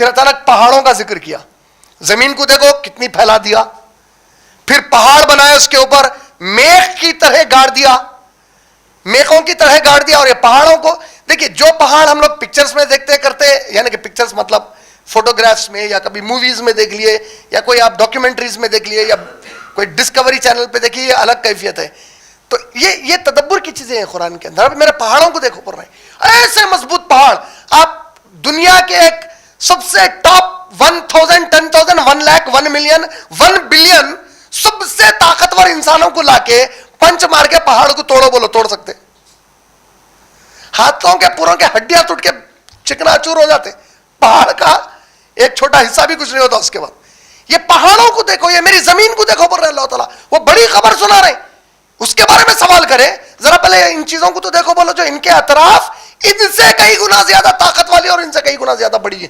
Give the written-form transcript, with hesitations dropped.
پھر اچانک پہاڑوں کا ذکر کیا. زمین کو دیکھو کتنی پھیلا دیا, پھر پہاڑ بنائے اس کے اوپر میخ کی طرح گاڑ دیا, میخوں کی طرح گاڑ دیا. اور یہ پہاڑوں کو دیکھیے, جو پہاڑ ہم لوگ پکچرز میں دیکھتے کرتے, یعنی کہ پکچرز مطلب فوٹوگرافس میں, یا کبھی موویز میں دیکھ لیے, یا کوئی آپ ڈاکیومنٹریز میں دیکھ لیے, یا کوئی ڈسکوری چینل پہ دیکھیے, یہ الگ کیفیت ہے. تو یہ تدبر کی چیزیں ہیں قرآن کے اندر. اب میرے پہاڑوں کو دیکھو پڑ رہے ہیں, ایسے مضبوط پہاڑ. آپ دنیا کے ایک سب سے ٹاپ 1000, 10,000, 1 لاکھ, 1 ملین, 1 بلین سب سے طاقتور انسانوں کو لا کے پنچ مار کے پہاڑ کو توڑو, بولو توڑ سکتے؟ ہاتھوں کے پوروں کے ہڈیاں ٹوٹ کے چکنا چور ہو جاتے, پہاڑ کا ایک چھوٹا حصہ بھی کچھ نہیں ہوتا اس کے بعد. یہ پہاڑوں کو دیکھو, یہ میری زمین کو دیکھو بول رہے اللہ تعالیٰ. وہ بڑی خبر سنا رہے, اس کے بارے میں سوال کرے ذرا, پہلے ان چیزوں کو تو دیکھو, بولو جو ان کے اطراف ان سے کئی گنا زیادہ طاقت والی اور ان سے کئی گنا زیادہ بڑی ہے.